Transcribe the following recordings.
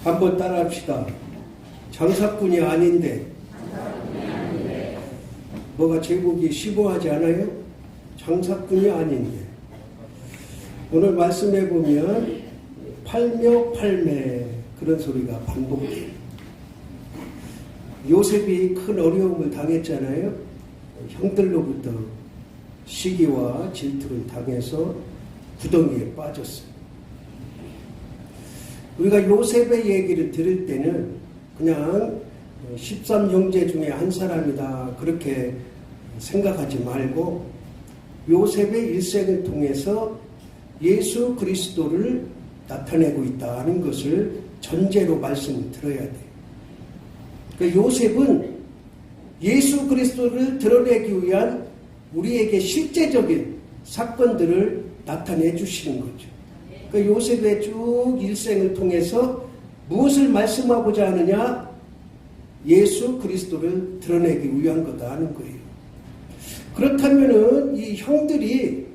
한번 따라합시다. 장사꾼이 아닌데. 뭐가 제목이 심오하지 않아요? 장사꾼이 아닌데. 오늘 말씀해 보면 팔며 팔매 그런 소리가 반복돼요. 요셉이 큰 어려움을 당했잖아요. 형들로부터 시기와 질투를 당해서 구덩이에 빠졌어요. 우리가 요셉의 얘기를 들을 때는 그냥 13형제 중에 한 사람이다 그렇게 생각하지 말고 요셉의 일생을 통해서 예수 그리스도를 나타내고 있다는 것을 전제로 말씀을 들어야 돼요. 그러니까 요셉은 예수 그리스도를 드러내기 위한 우리에게 실제적인 사건들을 나타내 주시는 거죠. 그러니까 요셉의 쭉 일생을 통해서 무엇을 말씀하고자 하느냐? 예수 그리스도를 드러내기 위한 거다 하는 거예요. 그렇다면은 이 형들이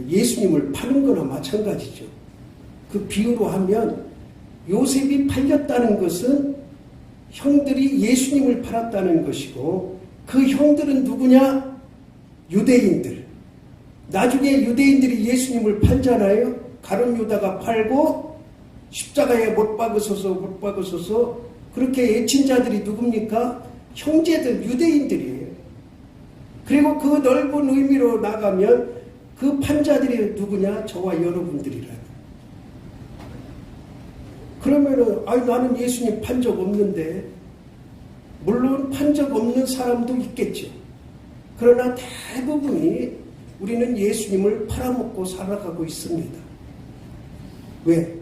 예수님을 파는 거나 마찬가지죠. 그 비유로 하면 요셉이 팔렸다는 것은 형들이 예수님을 팔았다는 것이고 그 형들은 누구냐? 유대인들. 나중에 유대인들이 예수님을 팔잖아요. 가룟 유다가 팔고 십자가에 못 박으소서 그렇게 애친 자들이 누굽니까? 형제들, 유대인들이에요. 그리고 그 넓은 의미로 나가면 그 판자들이 누구냐? 저와 여러분들이라. 그러면은 나는 예수님 판 적 없는데, 물론 판 적 없는 사람도 있겠죠. 그러나 대부분이 우리는 예수님을 팔아먹고 살아가고 있습니다. 왜?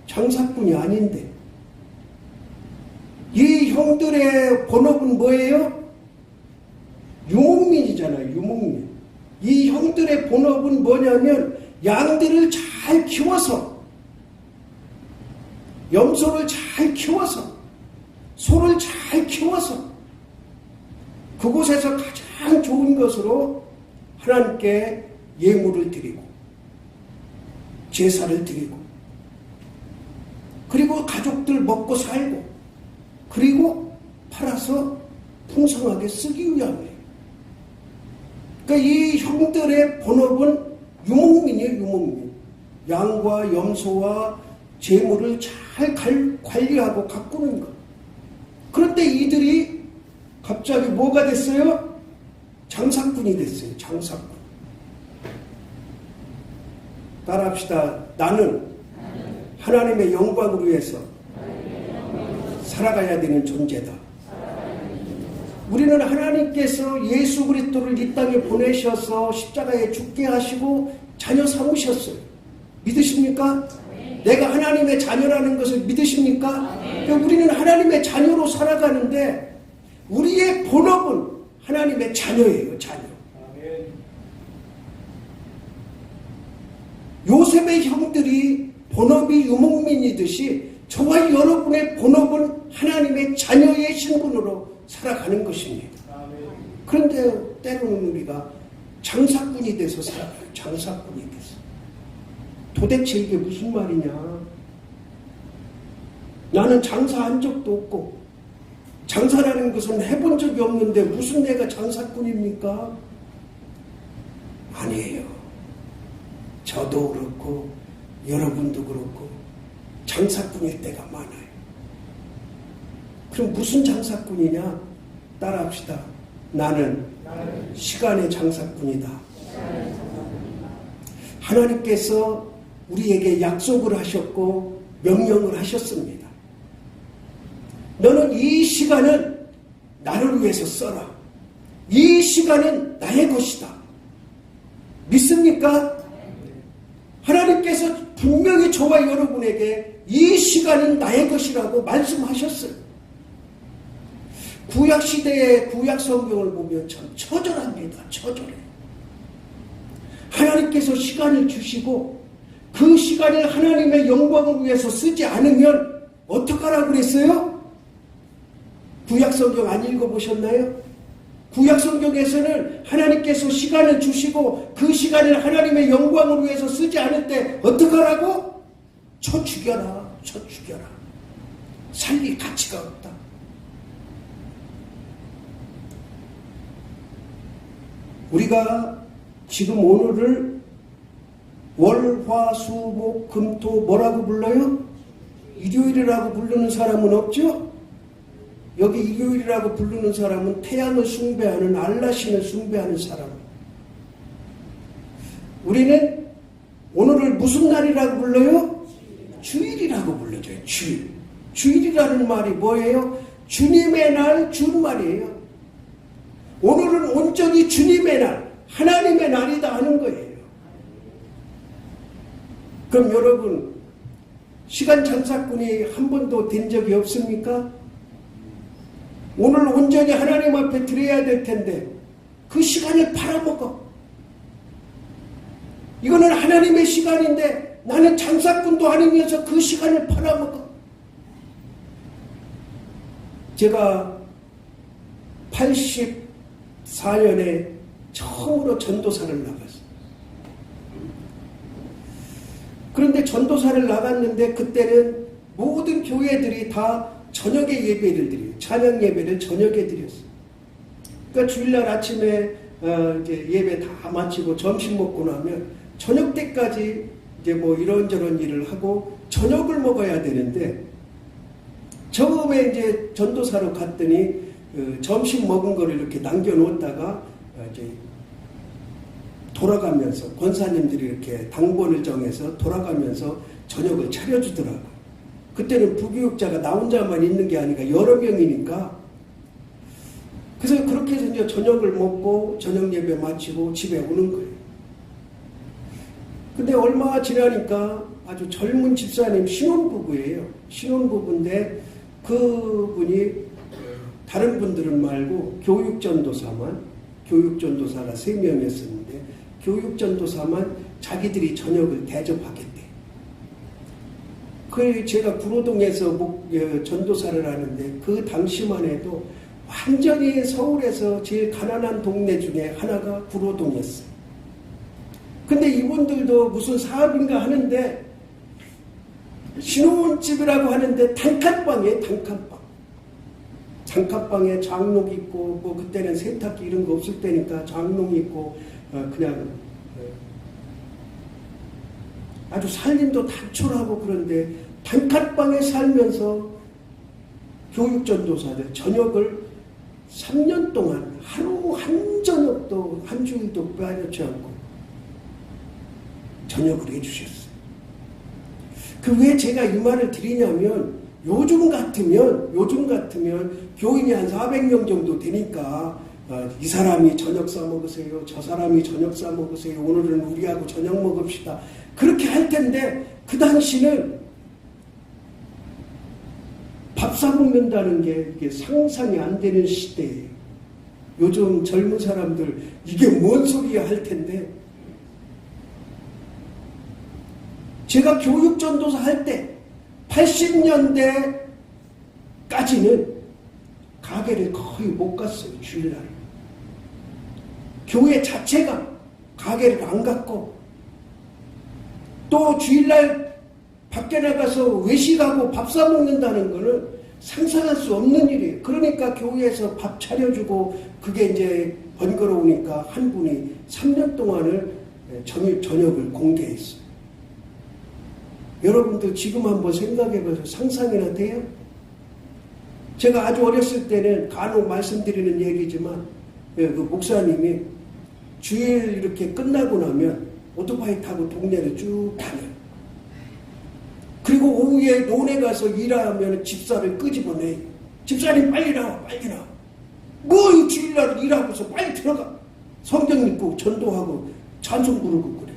장사꾼이 아닌데. 이 형들의 본업은 뭐예요? 유목민이잖아요. 유목민. 이 형들의 본업은 뭐냐면 양들을 잘 키워서, 염소를 잘 키워서, 소를 잘 키워서 그곳에서 가장 좋은 것으로 하나님께 예물을 드리고 제사를 드리고 그리고 가족들 먹고 살고 그리고 팔아서 풍성하게 쓰기 위함이에요. 그러니까 이 형들의 본업은 유목민이에요. 유목민. 양과 염소와 재물을 잘 관리하고 가꾸는 것. 그런데 이들이 갑자기 뭐가 됐어요? 장사꾼이 됐어요. 장사꾼. 따라합시다. 나는 하나님의 영광을 위해서 살아가야 되는 존재다. 우리는 하나님께서 예수 그리스도를 이 땅에 보내셔서 십자가에 죽게 하시고 자녀 삼으셨어요. 믿으십니까? 내가 하나님의 자녀라는 것을 믿으십니까? 그러니까 우리는 하나님의 자녀로 살아가는데 우리의 본업은 하나님의 자녀예요. 자녀. 요셉의 형들이 본업이 유목민이듯이 저와 여러분의 본업은 하나님의 자녀의 신분으로 살아가는 것입니다. 그런데 때로는 우리가 장사꾼이 돼서 살아가요. 장사꾼이 돼서. 도대체 이게 무슨 말이냐? 나는 장사한 적도 없고 장사라는 것은 해본 적이 없는데 무슨 내가 장사꾼입니까? 아니에요. 저도 그렇고 여러분도 그렇고 장사꾼일 때가 많아요. 그럼 무슨 장사꾼이냐? 따라합시다. 나는 시간의 장사꾼이다. 하나님께서 우리에게 약속을 하셨고 명령을 하셨습니다. 너는 이 시간은 나를 위해서 써라. 이 시간은 나의 것이다. 믿습니까? 하나님께서 분명히 저와 여러분에게 이 시간은 나의 것이라고 말씀하셨어요. 구약시대의 구약성경을 보면 참 처절합니다. 처절해요. 하나님께서 시간을 주시고 그 시간을 하나님의 영광을 위해서 쓰지 않으면 어떡하라고 그랬어요? 구약성경 안 읽어보셨나요? 구약성경에서는 하나님께서 시간을 주시고 그 시간을 하나님의 영광을 위해서 쓰지 않을 때 어떡하라고? 쳐 죽여라. 쳐 죽여라. 살릴 가치가 없다. 우리가 지금 오늘을 월, 화, 수, 목, 금, 토 뭐라고 불러요? 일요일이라고 부르는 사람은 없죠? 여기 일요일이라고 부르는 사람은 태양을 숭배하는 알라신을 숭배하는 사람. 우리는 오늘을 무슨 날이라고 불러요? 주일이라고 불러줘요. 주일. 주일이라는 말이 뭐예요? 주님의 날, 주말이에요. 오늘은 온전히 주님의 날, 하나님의 날이다 하는 거예요. 그럼 여러분, 시간 장사꾼이 한 번도 된 적이 없습니까? 오늘 온전히 하나님 앞에 드려야 될 텐데 그 시간을 팔아먹어. 이거는 하나님의 시간인데 나는 장사꾼도 아니면서 그 시간을 팔아먹어. 제가 84년에 처음으로 전도사를 나갔어요. 그런데 전도사를 나갔는데 그때는 모든 교회들이 다 저녁에 예배를 드려요. 찬양 예배를 저녁에 드렸어요. 그러니까 주일날 아침에 이제 예배 다 마치고 점심 먹고 나면 저녁 때까지 이제 뭐 이런저런 일을 하고 저녁을 먹어야 되는데 처음에 이제 전도사로 갔더니 점심 먹은 거를 이렇게 남겨놓다가 이제 돌아가면서 권사님들이 이렇게 당번을 정해서 돌아가면서 저녁을 차려주더라고요. 그때는 부교육자가 나 혼자만 있는 게 아니라 여러 명이니까. 그래서 그렇게 해서 이제 저녁을 먹고 저녁 예배 마치고 집에 오는 거예요. 근데 얼마 지나니까 아주 젊은 집사님 신혼부부예요. 신혼부부인데 그분이 다른 분들은 말고 교육전도사가 3명이었었는데 교육전도사만 자기들이 저녁을 대접하겠대. 그래서 제가 구로동에서 전도사를 하는데 그 당시만 해도 완전히 서울에서 제일 가난한 동네 중에 하나가 구로동이었어요. 근데 이분들도 무슨 사업인가 하는데 신혼집이라고 하는데 단칸방이에요. 단칸방에 장롱 있고 뭐 그때는 세탁기 이런 거 없을 때니까 장롱 있고 그냥 아주 살림도 단촐하고 그런데 단칸방에 살면서 교육전도사들 저녁을 3년 동안 하루 한 저녁도 한 주일도 빼놓지 않고 저녁을 해주셨어요. 그 왜 제가 이 말을 드리냐면 요즘 같으면 교인이 한 400명 정도 되니까 이 사람이 저녁 사 먹으세요. 저 사람이 저녁 사 먹으세요. 오늘은 우리하고 저녁 먹읍시다. 그렇게 할 텐데 그 당시는 밥 사 먹는다는 게 이게 상상이 안 되는 시대예요. 요즘 젊은 사람들 이게 뭔 소리야 할 텐데 제가 교육전도사 할 때 80년대까지는 가게를 거의 못 갔어요. 주일날. 교회 자체가 가게를 안 갔고 또 주일날 밖에 나가서 외식하고 밥 사 먹는다는 거는 상상할 수 없는 일이에요. 그러니까 교회에서 밥 차려주고 그게 이제 번거로우니까 한 분이 3년 동안을 저녁을 공개했어요. 여러분들 지금 한번 생각해보세요. 상상이나 돼요? 제가 아주 어렸을 때는 간혹 말씀드리는 얘기지만 그 목사님이 주일 이렇게 끝나고 나면 오토바이 타고 동네를 쭉 다녀요. 그리고 오후에 논에 가서 일하면 집사를 끄집어내요. 집사님 빨리 나와 빨리 나와. 뭐 주일날 일하고서 빨리 들어가. 성경 읽고 전도하고 찬송 부르고 그래.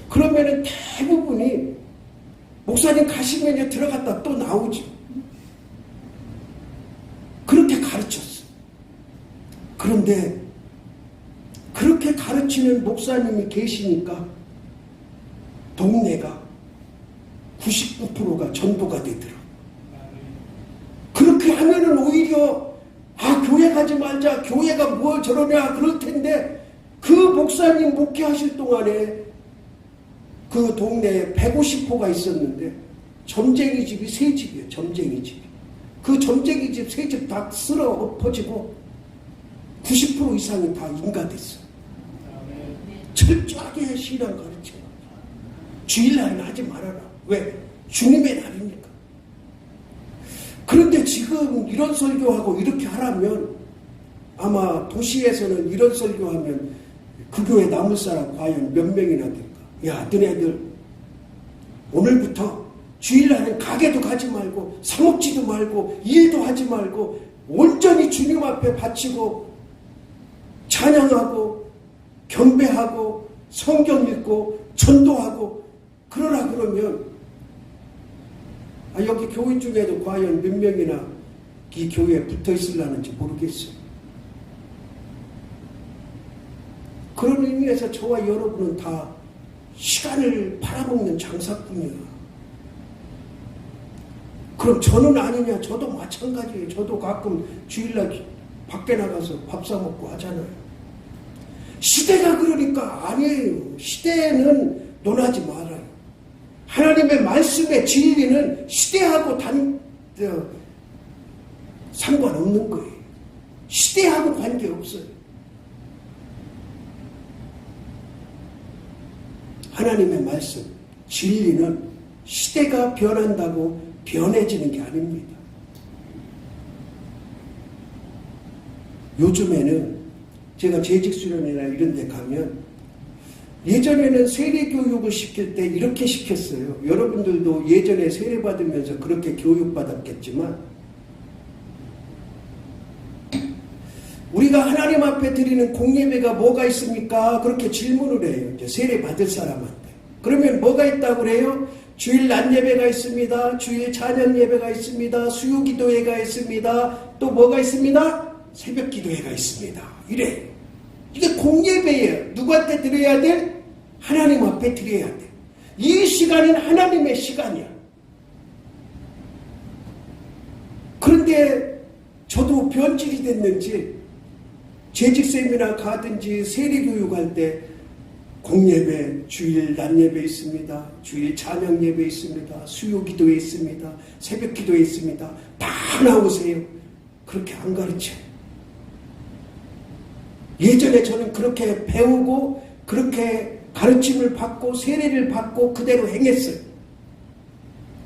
그러면은 대부분이 목사님 가시면 이제 들어갔다 또 나오지. 그렇게 가르쳤어. 그런데 그렇게 가르치는 목사님이 계시니까 동네가 99%가 전도가 되더라. 그렇게 하면은 오히려 교회 가지 말자. 교회가 뭘 저러냐 그럴 텐데 그 목사님 목회하실 동안에 그 동네에 150호가 있었는데 점쟁이 집이 3집이에요. 점쟁이 집이. 그 점쟁이 집 3집 다 쓸어 엎어지고 90% 이상이 다 인가됐어요. 철저하게 신앙 가르쳐. 주일날은 하지 말아라. 왜? 주님의 날이니까. 그런데 지금 이런 설교하고 이렇게 하라면 아마 도시에서는 이런 설교하면 그 교회 남을 사람 과연 몇 명이나 될까? 야, 너네들 오늘부터 주일날은 가게도 가지 말고 사먹지도 말고 일도 하지 말고 온전히 주님 앞에 바치고 찬양하고 경배하고 성경 읽고 전도하고 그러라 그러면 여기 교회 중에도 과연 몇 명이나 이 교회에 붙어 있으려는지 모르겠어요. 그런 의미에서 저와 여러분은 다 시간을 팔아먹는 장사꾼이야. 그럼 저는 아니냐? 저도 마찬가지예요. 저도 가끔 주일날 밖에 나가서 밥 사 먹고 하잖아요. 시대가 그러니까 아니에요. 시대는 논하지 말아요. 하나님의 말씀의 진리는 시대하고 상관없는 거예요. 시대하고 관계없어요. 하나님의 말씀, 진리는 시대가 변한다고 변해지는 게 아닙니다. 요즘에는 제가 재직 수련회나 이런 데 가면 예전에는 세례교육을 시킬 때 이렇게 시켰어요. 여러분들도 예전에 세례 받으면서 그렇게 교육받았겠지만 우리가 하나님 앞에 드리는 공예배가 뭐가 있습니까? 그렇게 질문을 해요. 이제 세례 받을 사람한테. 그러면 뭐가 있다고 그래요? 주일 낮 예배가 있습니다. 주일 찬양 예배가 있습니다. 수요 기도회가 있습니다. 또 뭐가 있습니다? 새벽 기도회가 있습니다. 이래요. 이게 공예배예요. 누구한테 드려야 돼? 하나님 앞에 드려야 돼. 이 시간은 하나님의 시간이야. 그런데 저도 변질이 됐는지 재직세미나 가든지 세례교육할 때 공예배, 주일 낮예배 있습니다. 주일 찬양 예배 있습니다. 수요 기도회 있습니다. 새벽 기도회 있습니다. 다 나오세요. 그렇게 안 가르쳐요. 예전에 저는 그렇게 배우고 그렇게 가르침을 받고 세례를 받고 그대로 행했어요.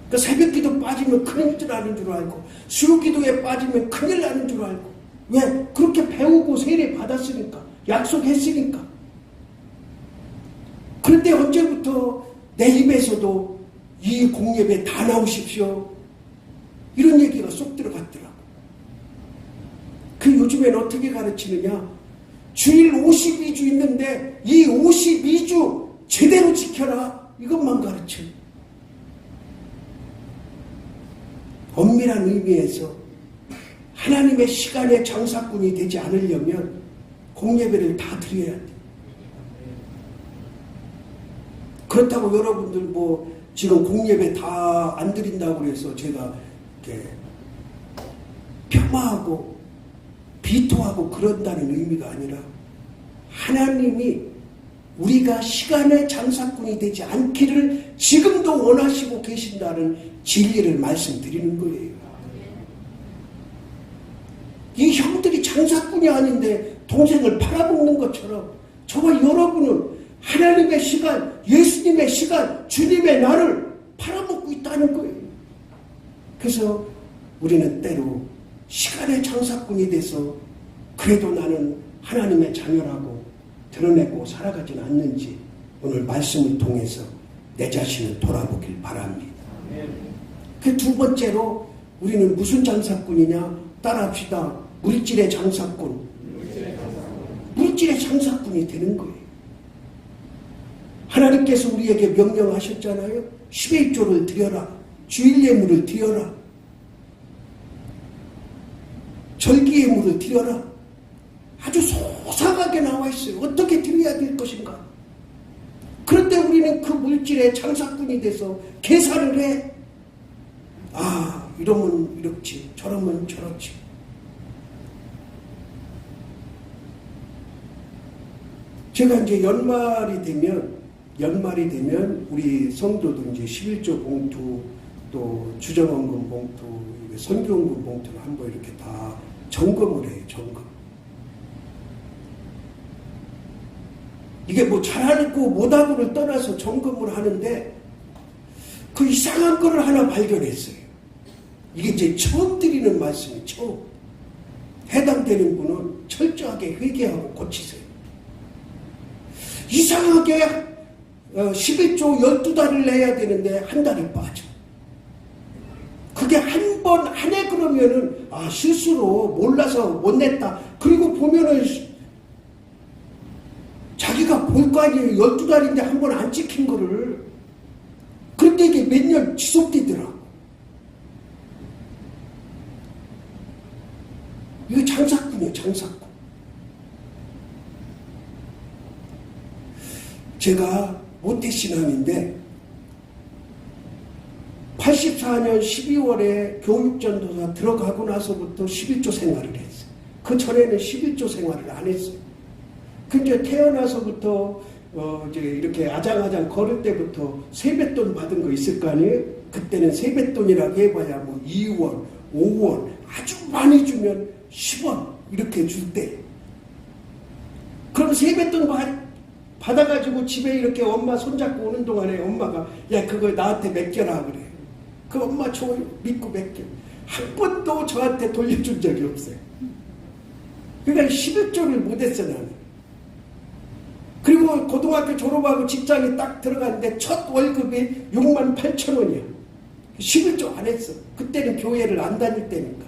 그러니까 새벽 기도 빠지면 큰일 나는 줄 알고 수요 기도에 빠지면 큰일 나는 줄 알고 왜? 그렇게 배우고 세례 받았으니까 약속했으니까. 그런데 언제부터 내 입에서도 이 공예배 다 나오십시오 이런 얘기가 쏙 들어갔더라고. 그 요즘엔 어떻게 가르치느냐? 주일 52주 있는데 이 52주 제대로 지켜라 이것만 가르쳐요. 엄밀한 의미에서 하나님의 시간의 장사꾼이 되지 않으려면 공예배를 다 드려야 돼. 그렇다고 여러분들 뭐 지금 공예배 다 안 드린다고 해서 제가 이렇게 폄하하고 비토하고 그런다는 의미가 아니라 하나님이 우리가 시간의 장사꾼이 되지 않기를 지금도 원하시고 계신다는 진리를 말씀드리는 거예요. 이 형들이 장사꾼이 아닌데 동생을 팔아먹는 것처럼 저와 여러분은 하나님의 시간, 예수님의 시간, 주님의 날을 팔아먹고 있다는 거예요. 그래서 우리는 때로 시간의 장사꾼이 돼서 그래도 나는 하나님의 자녀라고 드러내고 살아가진 않는지 오늘 말씀을 통해서 내 자신을 돌아보길 바랍니다. 그 두 번째로 우리는 무슨 장사꾼이냐? 따라합시다. 물질의 장사꾼. 물질의 장사꾼이 되는 거예요. 하나님께서 우리에게 명령하셨잖아요. 10의 1조를 드려라. 주일 예물을 드려라. 절기 예물을 드려라. 아주 소상하게 나와 있어요. 어떻게 드려야 될 것인가. 그런데 우리는 그 물질의 장사꾼이 돼서 계산을 해. 아, 이러면 이렇지, 저러면 저렇지. 제가 이제 연말이 되면 연말이 되면 우리 성도들 이제 11조 봉투 또 주정원금 봉투, 선교원금 봉투를 한번 이렇게 다 점검을 해요. 점검. 이게 뭐 잘하고 못하고를 떠나서 점검을 하는데 그 이상한 거를 하나 발견했어요. 이게 이제 처음 드리는 말씀이 처음. 해당되는 분은 철저하게 회개하고 고치세요. 이상하게 11조 12달을 내야 되는데 한 달이 빠져. 그게 한 해 그러면은 실수로 몰라서 못 냈다. 그리고 보면은 자기가 볼 거 아니에요. 12달인데 한 번 안 지킨 거를. 그런데 이게 몇 년 지속되더라고. 이거 장사꾼이에요. 장사꾼. 제가 모태신앙인데 84년 12월에 교육전도사 들어가고 나서부터 11조 생활을 했어요. 그 전에는 11조 생활을 안 했어요. 근데 태어나서부터 이제 이렇게 아장아장 걸을 때부터 세뱃돈 받은 거 있을 거 아니에요? 그때는 세뱃돈이라고 해봐야 뭐 2원, 5원 아주 많이 주면 10원 이렇게 줄 때. 그럼 세뱃돈 받아가지고 집에 이렇게 엄마 손잡고 오는 동안에 엄마가 야 그거 나한테 맡겨라 그래. 그 엄마 좋아요. 믿고 맡겨. 한 번도 저한테 돌려준 적이 없어요. 그러니까 11조를 못했어 나는. 그리고 고등학교 졸업하고 직장에 딱 들어갔는데 첫 월급이 68,000원이야. 11조 안 했어. 그때는 교회를 안 다닐 때니까.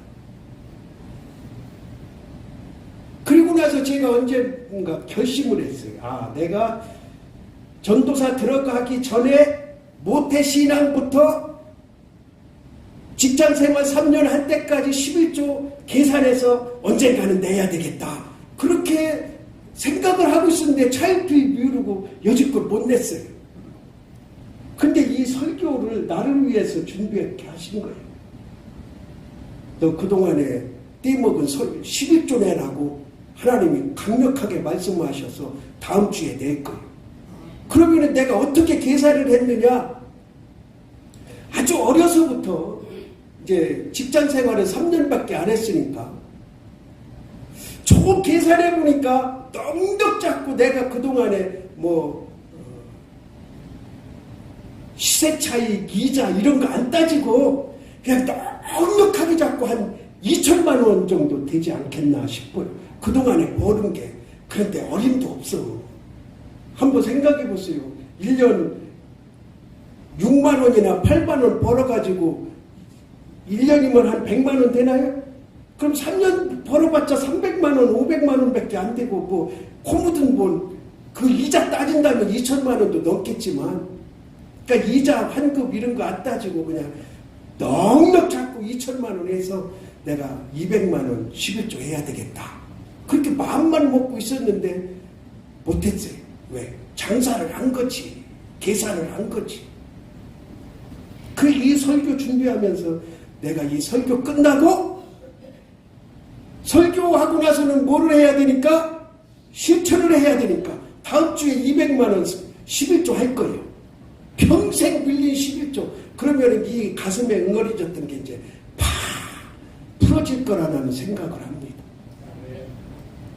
그리고 나서 제가 언젠가 결심을 했어요. 내가 전도사 들어가기 전에 모태신앙부터 직장생활 3년 할 때까지 11조 계산해서 언젠가는 내야 되겠다. 그렇게 생각을 하고 있었는데 차일피 미루고 여지껏 못 냈어요. 근데 이 설교를 나를 위해서 준비하게 하신 거예요. 너 그동안에 떼먹은 11조 내라고 하나님이 강력하게 말씀하셔서 다음 주에 낼 거예요. 그러면 내가 어떻게 계산을 했느냐? 아주 어려서부터 이제 직장 생활을 3년밖에 안 했으니까 조금 계산해 보니까 넉넉 잡고 내가 그동안에 시세 차익, 이자 이런 거 안 따지고 그냥 넉넉하게 잡고 한 2천만 원 정도 되지 않겠나 싶어요. 그동안에 버는 게. 그런데 어림도 없어. 한번 생각해 보세요. 1년 6만 원이나 8만 원 벌어가지고 1년이면 한 100만 원 되나요? 그럼 3년 벌어봤자 300만 원, 500만 원밖에 안 되고 코 묻은 그 이자 따진다면 2천만 원도 넘겠지만 그러니까 이자, 환급 이런 거 안 따지고 그냥 넉넉 잡고 2천만 원 해서 내가 200만 원 11조 해야 되겠다. 그렇게 마음만 먹고 있었는데 못했어요. 왜? 장사를 한 거지. 계산을 한 거지. 이 설교 준비하면서 내가 이 설교 끝나고 설교하고 나서는 뭐를 해야 되니까? 실천을 해야 되니까 다음 주에 200만 원 11조 할 거예요. 평생 밀린 11조. 그러면 이 가슴에 응어리졌던 게 이제 풀어질 거라는 생각을 합니다.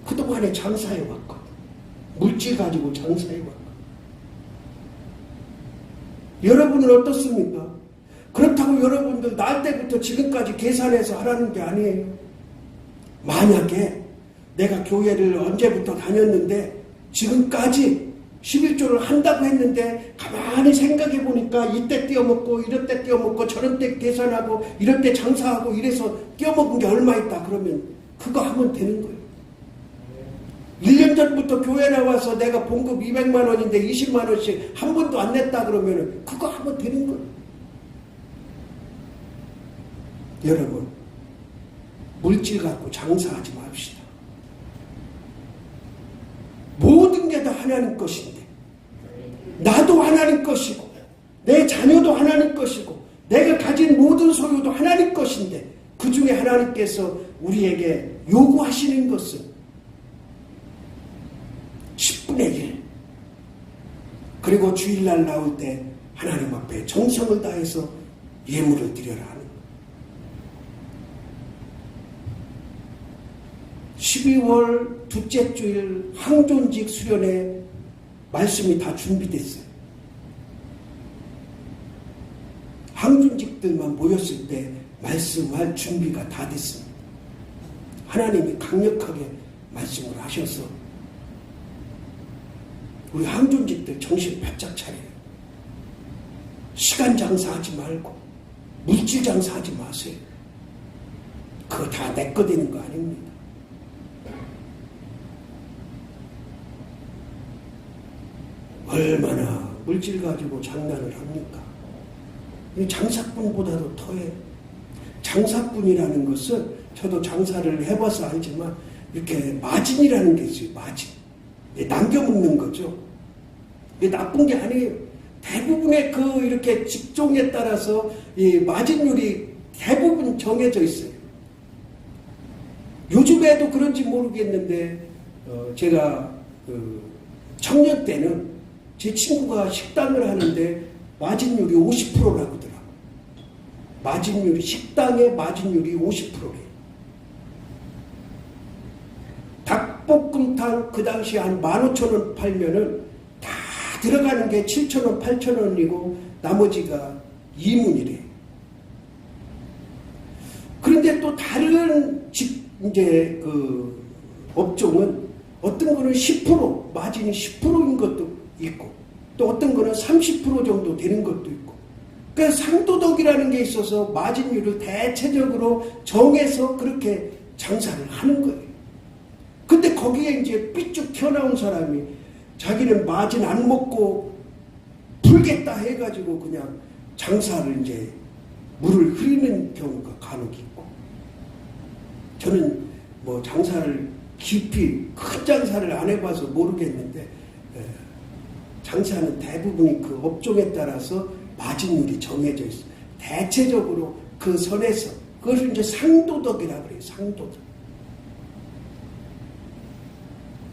그동안에 장사해왔거든. 물질 가지고 장사해왔거든. 여러분은 어떻습니까? 그렇다고 여러분들 날 때부터 지금까지 계산해서 하라는 게 아니에요. 만약에 내가 교회를 언제부터 다녔는데 지금까지 11조를 한다고 했는데 가만히 생각해 보니까 이때 띄어먹고 이럴 때 띄어먹고 저런 때 계산하고 이럴 때 장사하고 이래서 띄어먹은 게 얼마 있다 그러면 그거 하면 되는 거예요. 1년 전부터 교회 나와서 내가 봉급 200만 원인데 20만 원씩 한 번도 안 냈다 그러면 그거 하면 되는 거예요. 여러분 물질 갖고 장사하지 맙시다. 모든 게 다 하나님 것인데 나도 하나님 것이고 내 자녀도 하나님 것이고 내가 가진 모든 소유도 하나님 것인데 그 중에 하나님께서 우리에게 요구하시는 것은 10분의 1 그리고 주일날 나올 때 하나님 앞에 정성을 다해서 예물을 드려라 하는 거예요. 12월 둘째 주일 항존직 수련회 말씀이 다 준비됐어요. 항존직들만 모였을 때 말씀할 준비가 다 됐습니다. 하나님이 강력하게 말씀을 하셔서 우리 항존직들 정신 바짝 차려요. 시간 장사하지 말고 물질 장사하지 마세요. 그거 다 내 거 되는 거 아닙니다. 얼마나 물질 가지고 장난을 합니까? 장사꾼보다도 더해요. 장사꾼이라는 것은 저도 장사를 해봐서 알지만 이렇게 마진이라는 게 있어요. 마진. 남겨먹는 거죠. 이게 나쁜 게 아니에요. 대부분의 이렇게 직종에 따라서 이 마진율이 대부분 정해져 있어요. 요즘에도 그런지 모르겠는데 제가 청년 때는 제 친구가 식당을 하는데 마진율이 50%라고 하더라고요. 마진율이, 식당의 마진율이 50%래요. 닭볶음탕 그 당시 한 15,000원 팔면은 다 들어가는 게 7,000원, 8,000원이고 나머지가 이문이래요. 그런데 또 다른 이제 업종은 어떤 거는 10%, 마진이 10%인 것도 있고 또 어떤 거는 30% 정도 되는 것도 있고, 그러니까 상도덕이라는 게 있어서 마진율을 대체적으로 정해서 그렇게 장사를 하는 거예요. 근데 거기에 이제 삐쭉 튀어나온 사람이 자기는 마진 안 먹고 풀겠다 해가지고 그냥 장사를 이제 물을 흐리는 경우가 간혹 있고, 저는 뭐 장사를 깊이 큰 장사를 안 해봐서 모르겠는데 장사는 대부분이 그 업종에 따라서 마진율이 정해져 있어요. 대체적으로 그 선에서 그것을 이제 상도덕이라고 그래요. 상도덕.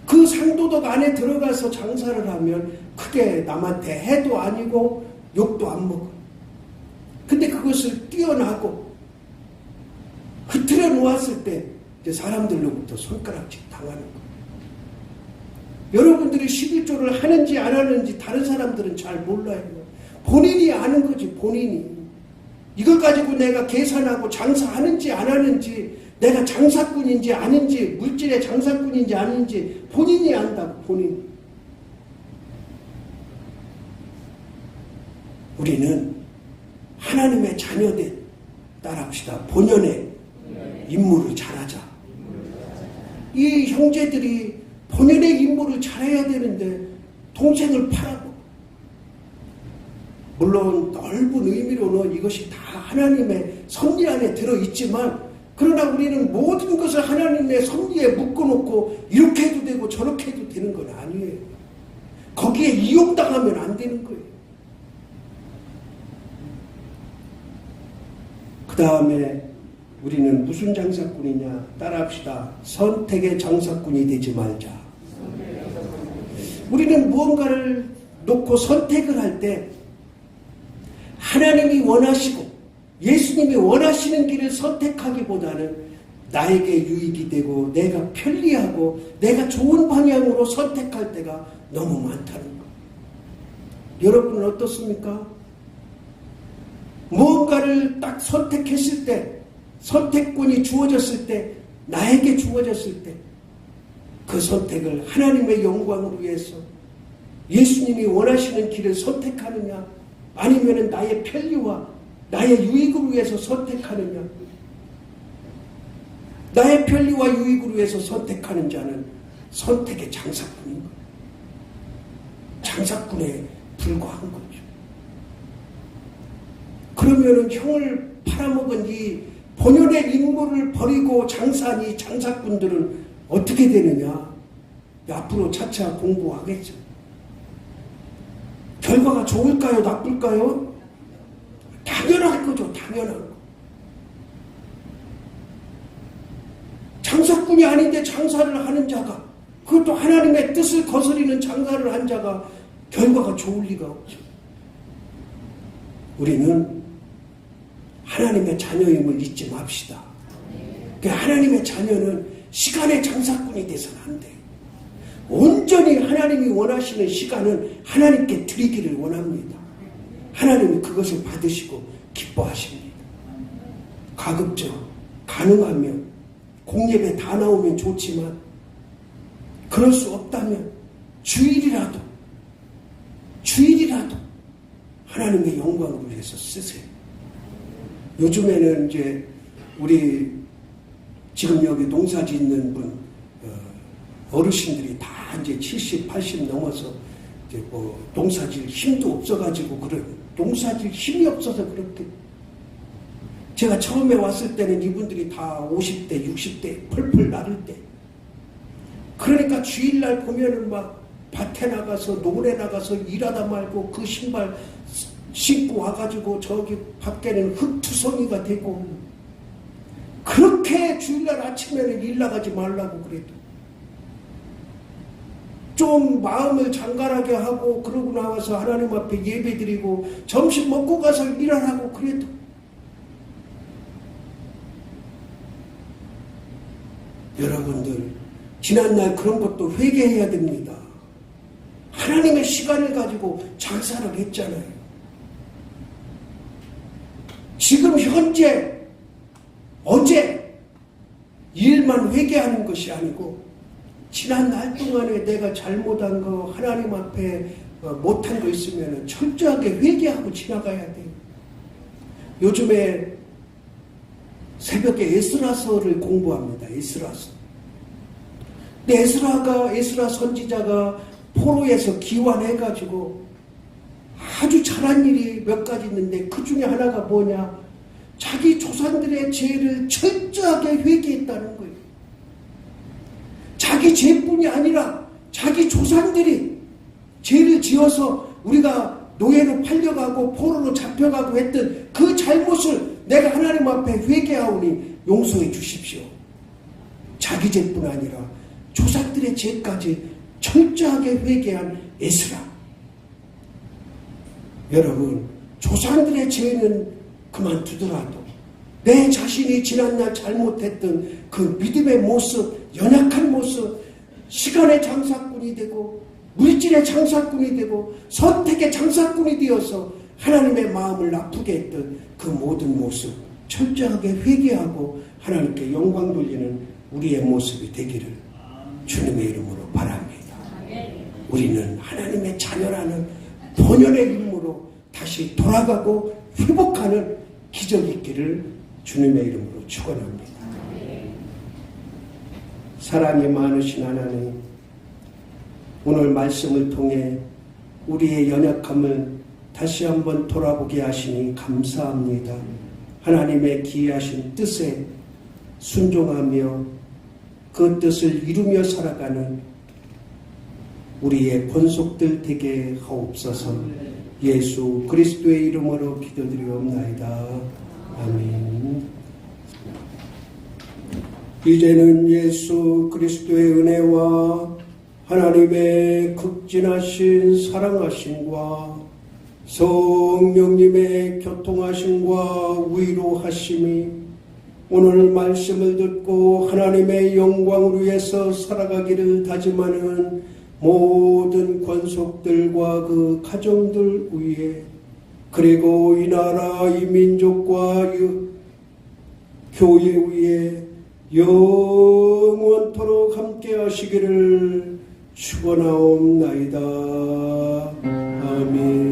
그 상도덕 안에 들어가서 장사를 하면 크게 남한테 해도 아니고 욕도 안 먹어요. 근데 그것을 뛰어나고 흐트려 놓았을 때 이제 사람들로부터 손가락질 당하는 거예요. 여러분들이 11조를 하는지 안 하는지 다른 사람들은 잘 몰라요. 본인이 아는 거지, 본인이. 이걸 가지고 내가 계산하고 장사하는지 안 하는지, 내가 장사꾼인지 아닌지, 물질의 장사꾼인지 아닌지 본인이 안다고, 본인. 우리는 하나님의 자녀된 따라합시다. 본연의 임무를 잘하자. 이 형제들이 본연의 임무를 잘해야 되는데 동생을 팔아고, 물론 넓은 의미로는 이것이 다 하나님의 섭리 안에 들어있지만, 그러나 우리는 모든 것을 하나님의 섭리에 묶어놓고 이렇게 해도 되고 저렇게 해도 되는 건 아니에요. 거기에 이용당하면 안 되는 거예요. 그 다음에 우리는 무슨 장사꾼이냐? 따라합시다. 선택의 장사꾼이 되지 말자. 우리는 무언가를 놓고 선택을 할 때 하나님이 원하시고 예수님이 원하시는 길을 선택하기보다는 나에게 유익이 되고 내가 편리하고 내가 좋은 방향으로 선택할 때가 너무 많다는 것. 여러분은 어떻습니까? 무언가를 딱 선택했을 때, 선택권이 주어졌을 때, 나에게 주어졌을 때 그 선택을 하나님의 영광을 위해서 예수님이 원하시는 길을 선택하느냐, 아니면 나의 편리와 나의 유익을 위해서 선택하느냐. 나의 편리와 유익을 위해서 선택하는 자는 선택의 장사꾼인 거예요. 장사꾼에 불과한 거죠. 그러면은 형을 팔아먹은 이 본연의 임무를 버리고 장사한 이 장사꾼들은 어떻게 되느냐? 앞으로 차차 공부하겠죠. 결과가 좋을까요? 나쁠까요? 당연할 거죠. 당연한 거. 장사꾼이 아닌데 장사를 하는 자가, 그것도 하나님의 뜻을 거스리는 장사를 한 자가 결과가 좋을 리가 없죠. 우리는 하나님의 자녀임을 잊지 맙시다. 하나님의 자녀는 시간의 장사꾼이 돼서는 안 돼요. 온전히 하나님이 원하시는 시간은 하나님께 드리기를 원합니다. 하나님이 그것을 받으시고 기뻐하십니다. 가급적 가능하면 공예배 다 나오면 좋지만 그럴 수 없다면 주일이라도 하나님의 영광을 위해서 쓰세요. 요즘에는 이제 우리 지금 여기 농사 짓는 분 어르신들이 다 이제 70, 80 넘어서 이제 뭐 농사질 힘도 없어가지고 그래. 농사질 힘이 없어서 그렇게. 제가 처음에 왔을 때는 이분들이 다 50대, 60대 펄펄 나를 때. 그러니까 주일날 보면은 막 밭에 나가서 논에 나가서 일하다 말고 그 신발 신고 와가지고 저기 밖에는 흙투성이가 되고 그렇게 주일날 아침에는 일 나가지 말라고 그래도 좀 마음을 장갈하게 하고 그러고 나와서 하나님 앞에 예배드리고 점심 먹고 가서 일하라고 그래도 여러분들 지난날 그런 것도 회개해야 됩니다. 하나님의 시간을 가지고 장사를 했잖아요. 지금 현재 어제 일만 회개하는 것이 아니고 지난 날 동안에 내가 잘못한 거 하나님 앞에 못한 거 있으면 철저하게 회개하고 지나가야 돼요. 요즘에 새벽에 에스라서를 공부합니다. 에스라서. 근데 에스라 선지자가 포로에서 기환해가지고 아주 잘한 일이 몇 가지 있는데 그 중에 하나가 뭐냐? 자기 조상들의 죄를 철저하게 회개했다는 거예요. 자기 죄뿐이 아니라 자기 조상들이 죄를 지어서 우리가 노예로 팔려가고 포로로 잡혀가고 했던 그 잘못을 내가 하나님 앞에 회개하오니 용서해 주십시오. 자기 죄뿐 아니라 조상들의 죄까지 철저하게 회개한 에스라. 여러분, 조상들의 죄는 그만두더라도 내 자신이 지난날 잘못했던 그 믿음의 모습, 연약한 모습, 시간의 장사꾼이 되고 물질의 장사꾼이 되고 선택의 장사꾼이 되어서 하나님의 마음을 아프게 했던 그 모든 모습 철저하게 회개하고 하나님께 영광 돌리는 우리의 모습이 되기를 주님의 이름으로 바랍니다. 우리는 하나님의 자녀라는 본연의 임무로 다시 돌아가고 회복하는 기적이 있기를 주님의 이름으로 축원합니다. 사랑이 많으신 하나님, 오늘 말씀을 통해 우리의 연약함을 다시 한번 돌아보게 하시니 감사합니다. 하나님의 기이하신 뜻에 순종하며 그 뜻을 이루며 살아가는 우리의 권속들 되게 하옵소서. 예수 그리스도의 이름으로 기도드리옵나이다. 아멘. 이제는 예수 그리스도의 은혜와 하나님의 극진하신 사랑하심과 성령님의 교통하심과 위로하심이 오늘 말씀을 듣고 하나님의 영광을 위해서 살아가기를 다짐하는 모든 권속들과 그 가정들 위에 그리고 이 나라 이 민족과 이 교회 위에 영원토록 함께 하시기를 축원하옵나이다. 아멘.